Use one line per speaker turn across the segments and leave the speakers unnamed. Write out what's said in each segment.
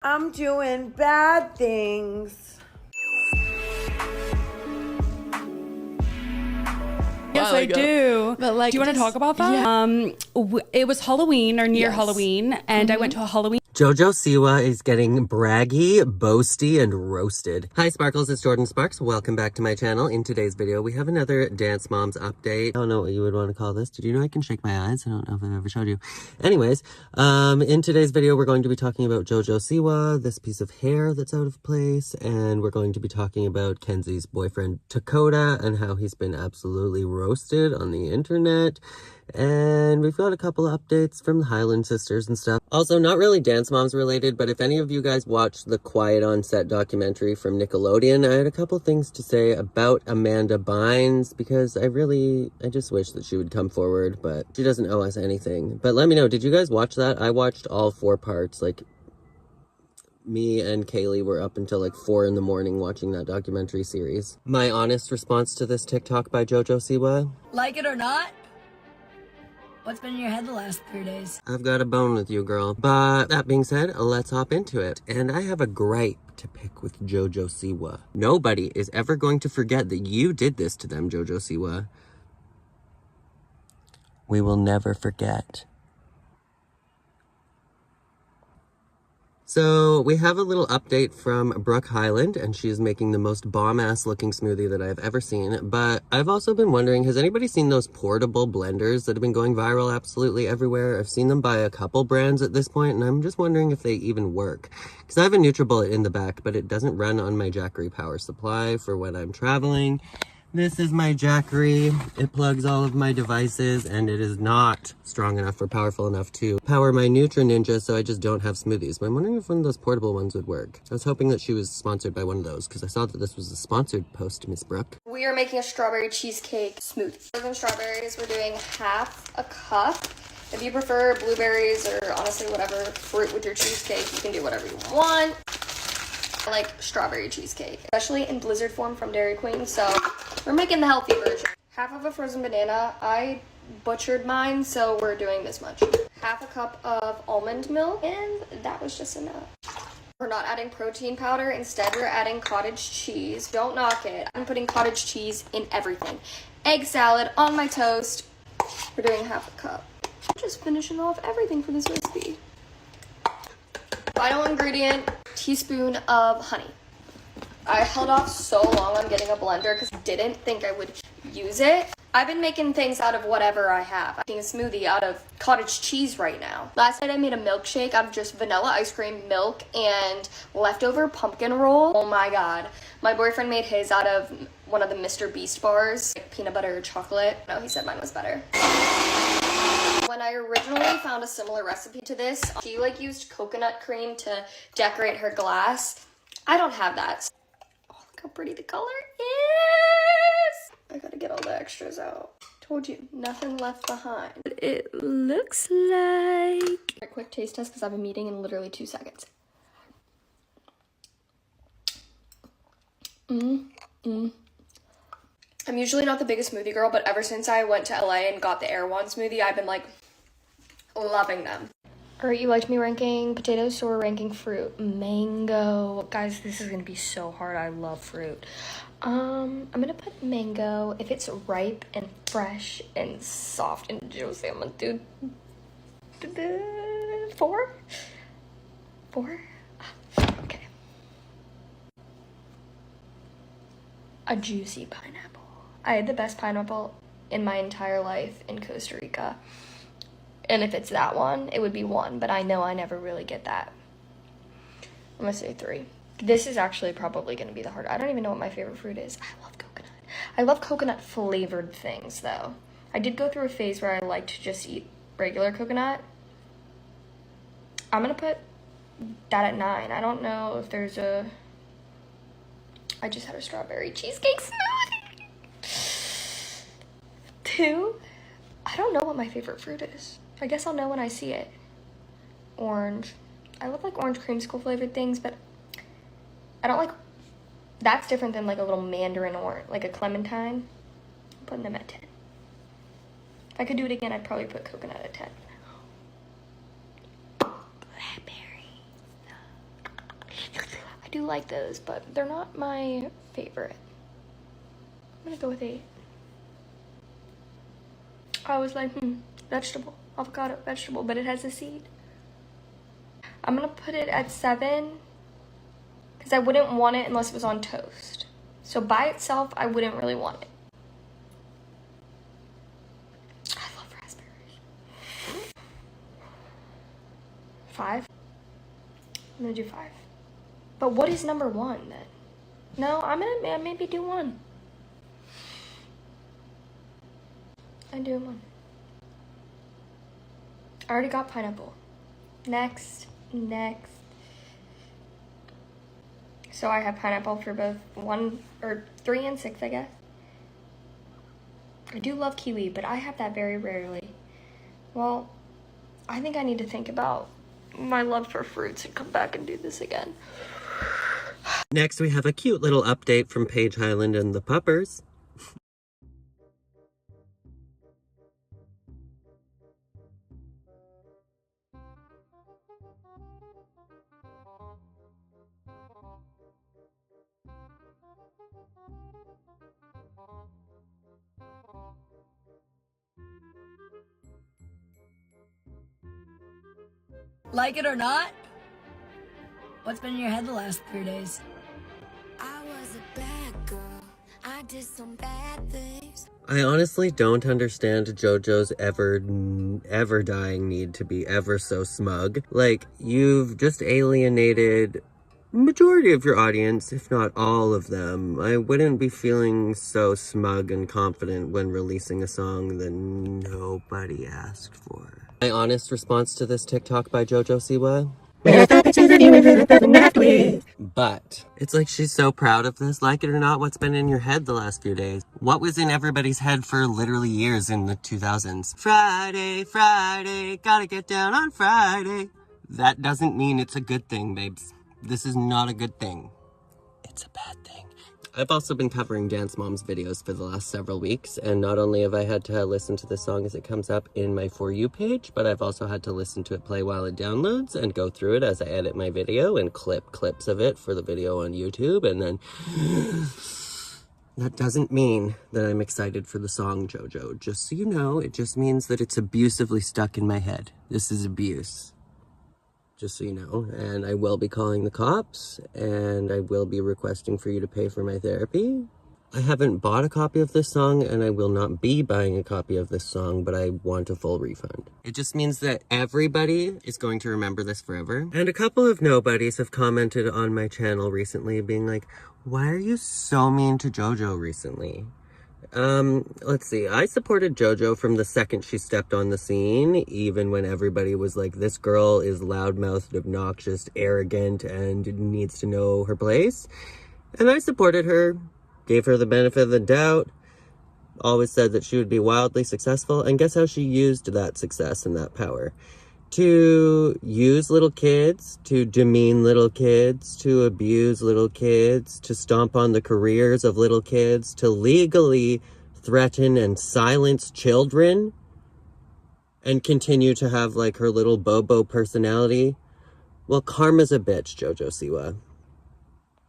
I'm doing bad things.
Yes, I do.
But like,
do you want to talk about that? Yeah. It was Halloween or near Halloween, and I went to a Halloween.
JoJo Siwa is getting braggy, boasty, and roasted. Hi Sparkles, it's Jordan Sparks. Welcome back to my channel. In today's video, we have another Dance Moms update. I don't know what you would want to call this. Did you know I can shake my eyes? I don't know if I've ever showed you. Anyways, in today's video, we're going to be talking about JoJo Siwa, this piece of hair that's out of place, and we're going to be talking about Kenzie's boyfriend, Dakota, and how he's been absolutely roasted on the internet. And we've got a couple of updates from the Highland sisters and stuff. Also, not really Dance Moms related, but if any of you guys watched the Quiet on Set documentary from Nickelodeon, I had a couple things to say about Amanda Bynes, because I just wish that she would come forward, but she doesn't owe us anything. But let me know, did you guys watch that? I watched all 4 parts. Like, me and Kaylee were up until like 4 in the morning watching that documentary series. My honest response to this TikTok by JoJo Siwa:
like it or not, what's been in your head the last 3 days?
I've got a bone with you, girl. But that being said, let's hop into it. And I have a gripe to pick with JoJo Siwa. Nobody is ever going to forget that you did this to them, JoJo Siwa. We will never forget. So we have a little update from Brooke Highland, and she's making the most bomb-ass looking smoothie that I've ever seen. But I've also been wondering, has anybody seen those portable blenders that have been going viral absolutely everywhere? I've seen them by a couple brands at this point, and I'm just wondering if they even work. Because I have a NutriBullet in the back, but it doesn't run on my Jackery power supply for when I'm traveling. This is my Jackery. It plugs all of my devices, and it is not strong enough or powerful enough to power my Nutri Ninja, so I just don't have smoothies. But I'm wondering if one of those portable ones would work. I was hoping that she was sponsored by one of those, because I saw that this was a sponsored post, Miss Brooke.
We are making a strawberry cheesecake smoothie. For the strawberries, we're doing half a cup. If you prefer blueberries or honestly whatever fruit with your cheesecake, you can do whatever you want. I like strawberry cheesecake, especially in blizzard form from Dairy Queen, so we're making the healthy version. Half of a frozen banana. I butchered mine, so we're doing this much. Half a cup of almond milk, and that was just enough. We're not adding protein powder. Instead, we're adding cottage cheese. Don't knock it. I'm putting cottage cheese in everything. Egg salad on my toast. We're doing half a cup. Just finishing off everything for this recipe. Final ingredient, teaspoon of honey. I held off so long on getting a blender because I didn't think I would use it. I've been making things out of whatever I have. I'm making a smoothie out of cottage cheese right now. Last night I made a milkshake out of just vanilla ice cream, milk, and leftover pumpkin roll. Oh my god. My boyfriend made his out of one of the Mr. Beast bars, like peanut butter or chocolate. No, he said mine was better. When I originally found a similar recipe to this, she used coconut cream to decorate her glass. I don't have that. Oh, look how pretty the color is. I gotta get all the extras out. Told you, nothing left behind.
It looks like...
A quick taste test because I have a meeting in literally 2 seconds. I'm usually not the biggest smoothie girl, but ever since I went to LA and got the Erewhon smoothie, I've been loving them. Alright, you liked me ranking potatoes, so we're ranking fruit. Mango. Guys, this is gonna be so hard. I love fruit. I'm gonna put mango. If it's ripe and fresh and soft and juicy, I'm gonna do 4? 4? Okay. A juicy pineapple. I had the best pineapple in my entire life in Costa Rica. And if it's that one, it would be 1, but I know I never really get that. I'm gonna say 3. This is actually probably gonna be the hard. I don't even know what my favorite fruit is. I love coconut. I love coconut flavored things though. I did go through a phase where I liked to just eat regular coconut. I'm gonna put that at 9. I don't know if there's a... I just had a strawberry cheesecake smoothie. 2. I don't know what my favorite fruit is. I guess I'll know when I see it. Orange. I love orange creamsicle flavored things, but I don't like... That's different than a little mandarin or a clementine. I'm putting them at 10. If I could do it again, I'd probably put coconut at 10. Blackberry. I do like those, but they're not my favorite. I'm gonna go with 8. I was like, vegetable, avocado, vegetable, but it has a seed. I'm gonna put it at 7 because I wouldn't want it unless it was on toast. So by itself, I wouldn't really want it. I love raspberries. 5? I'm gonna do 5. But what is number 1 then? No, I'm gonna maybe do 1. I'm doing 1. I already got pineapple. Next. So I have pineapple for both 1 or 3 and 6, I guess. I do love kiwi, but I have that very rarely. Well, I think I need to think about my love for fruits and come back and do this again.
Next, we have a cute little update from Paige Highland and the Puppers.
Like it or not? What's been in your head the last 3 days?
I was a bad girl. I did some bad things.
I honestly don't understand JoJo's ever dying need to be ever so smug. Like, you've just alienated majority of your audience, if not all of them. I wouldn't be feeling so smug and confident when releasing a song that nobody asked for. My honest response to this TikTok by JoJo Siwa? But it's like she's so proud of this. Like it or not, what's been in your head the last few days? What was in everybody's head for literally years in the 2000s? Friday, Friday, gotta get down on Friday. That doesn't mean it's a good thing, babes. This is not a good thing. It's a bad thing. I've also been covering Dance Moms videos for the last several weeks, and not only have I had to listen to this song as it comes up in my For You page, but I've also had to listen to it play while it downloads and go through it as I edit my video and clip clips of it for the video on YouTube, and then that doesn't mean that I'm excited for the song, JoJo. Just so you know, it just means that it's abusively stuck in my head. This is abuse. Just so you know, and I will be calling the cops, and I will be requesting for you to pay for my therapy. I haven't bought a copy of this song, and I will not be buying a copy of this song, but I want a full refund. It just means that everybody is going to remember this forever. And a couple of nobodies have commented on my channel recently, being like, why are you so mean to JoJo recently? Let's see. I supported JoJo from the second she stepped on the scene, even when everybody was like, this girl is loudmouthed, obnoxious, arrogant, and needs to know her place. And I supported her, gave her the benefit of the doubt, always said that she would be wildly successful, and guess how she used that success and that power? To use little kids, to demean little kids, to abuse little kids, to stomp on the careers of little kids, to legally threaten and silence children, and continue to have like her little Bobo personality. Well, karma's a bitch, JoJo Siwa.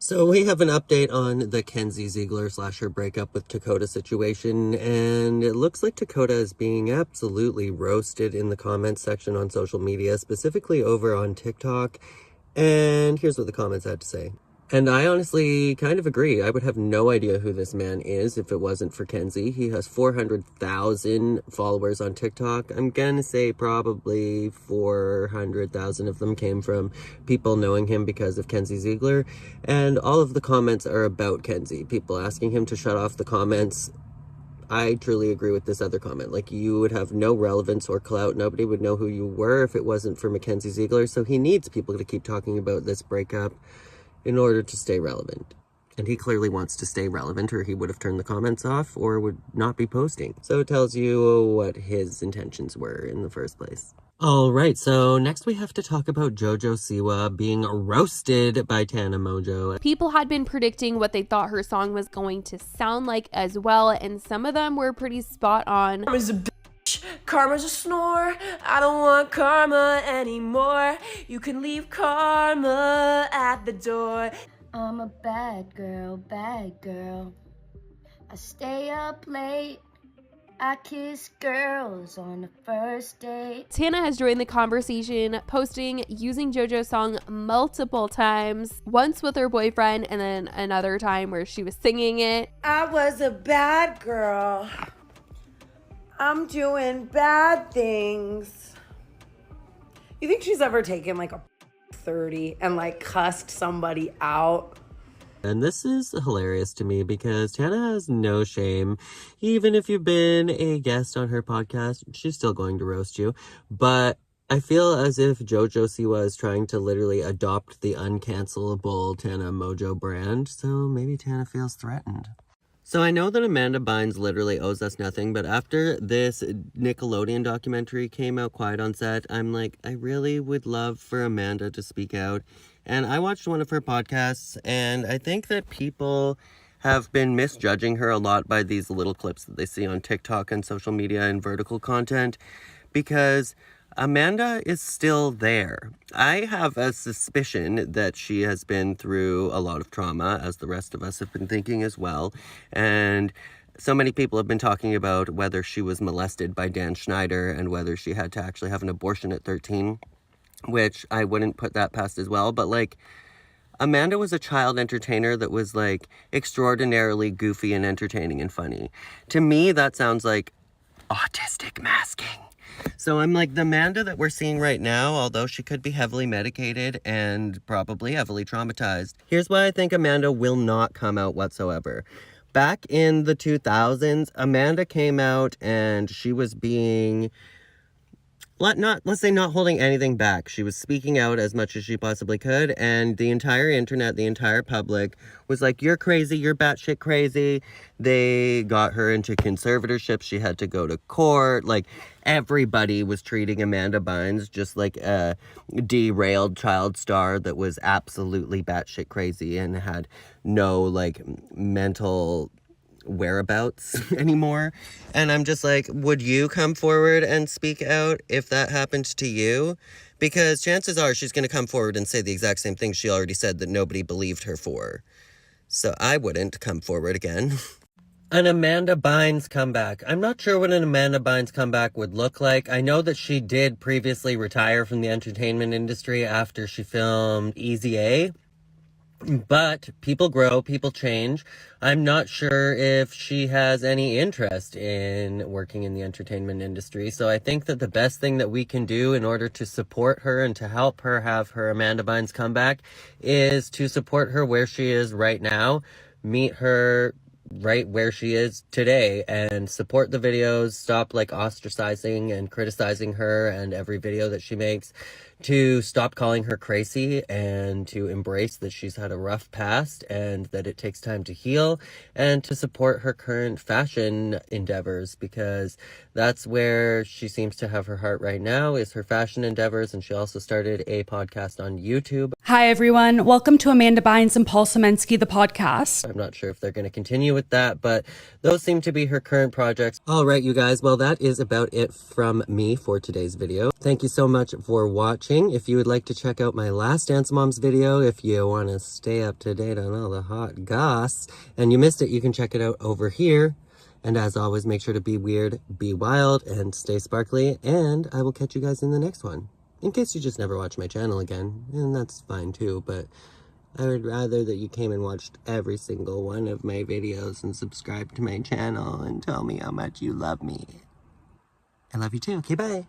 So we have an update on the Kenzie Ziegler / her breakup with Dakota situation, and it looks like Dakota is being absolutely roasted in the comments section on social media, specifically over on TikTok, and here's what the comments had to say. And I honestly kind of agree. I would have no idea who this man is if it wasn't for Kenzie. He has 400,000 followers on TikTok. I'm gonna say probably 400,000 of them came from people knowing him because of Kenzie Ziegler. And all of the comments are about Kenzie. People asking him to shut off the comments. I truly agree with this other comment. Like, you would have no relevance or clout. Nobody would know who you were if it wasn't for Mackenzie Ziegler. So he needs people to keep talking about this breakup in order to stay relevant. And he clearly wants to stay relevant, or he would have turned the comments off or would not be posting. So it tells you what his intentions were in the first place. All right, so next we have to talk about JoJo Siwa being roasted by Tana Mongeau.
People had been predicting what they thought her song was going to sound like as well, and some of them were pretty spot on.
I was a bitch, Karma's a snore. I don't want karma anymore. You can leave karma at the door.
I'm a bad girl, bad girl. I stay up late. I kiss girls on the first date.
Tana has joined the conversation, posting using JoJo's song multiple times, once with her boyfriend and then another time where she was singing it.
I was a bad girl. I'm doing bad things. You think she's ever taken like a 30 and like cussed somebody out?
And this is hilarious to me because Tana has no shame. Even if you've been a guest on her podcast, she's still going to roast you. But I feel as if JoJo Siwa is trying to literally adopt the uncancelable Tana Mongeau brand. So maybe Tana feels threatened. So I know that Amanda Bynes literally owes us nothing, but after this Nickelodeon documentary came out, Quiet on Set, I'm like, I really would love for Amanda to speak out. And I watched one of her podcasts, and I think that people have been misjudging her a lot by these little clips that they see on TikTok and social media and vertical content, because Amanda is still there. I have a suspicion that she has been through a lot of trauma, as the rest of us have been thinking as well. And so many people have been talking about whether she was molested by Dan Schneider and whether she had to actually have an abortion at 13, which I wouldn't put that past as well. But like, Amanda was a child entertainer that was like extraordinarily goofy and entertaining and funny. To me, that sounds like autistic masking. So I'm like, the Amanda that we're seeing right now, although she could be heavily medicated and probably heavily traumatized, here's why I think Amanda will not come out whatsoever. Back in the 2000s, Amanda came out and she was being, let's say not holding anything back. She was speaking out as much as she possibly could, and the entire internet, the entire public was like, you're crazy, you're batshit crazy. They got her into conservatorship. She had to go to court. Like, everybody was treating Amanda Bynes just like a derailed child star that was absolutely batshit crazy and had no, like, mental whereabouts anymore. And I'm just like, would you come forward and speak out if that happened to you? Because chances are she's going to come forward and say the exact same thing she already said that nobody believed her for. So I wouldn't come forward again. An Amanda Bynes comeback. I'm not sure what an Amanda Bynes comeback would look like. I know that she did previously retire from the entertainment industry after she filmed Easy A. But people grow, people change. I'm not sure if she has any interest in working in the entertainment industry. So I think that the best thing that we can do in order to support her and to help her have her Amanda Bynes comeback is to support her where she is right now. Meet her right where she is today and support the videos. Stop like ostracizing and criticizing her and every video that she makes. To stop calling her crazy and to embrace that she's had a rough past and that it takes time to heal, and to support her current fashion endeavors, because that's where she seems to have her heart right now, is her fashion endeavors. And she also started a podcast on YouTube.
Hi, everyone. Welcome to Amanda Bynes and Paul Semensky, the podcast.
I'm not sure if they're going to continue with that, but those seem to be her current projects. All right, you guys. Well, that is about it from me for today's video. Thank you so much for watching. If you would like to check out my last Dance Moms video, if you want to stay up to date on all the hot goss, and you missed it, you can check it out over here. And as always, make sure to be weird, be wild, and stay sparkly. And I will catch you guys in the next one. In case you just never watch my channel again, and that's fine too, but I would rather that you came and watched every single one of my videos and subscribed to my channel and tell me how much you love me. I love you too. Okay, bye.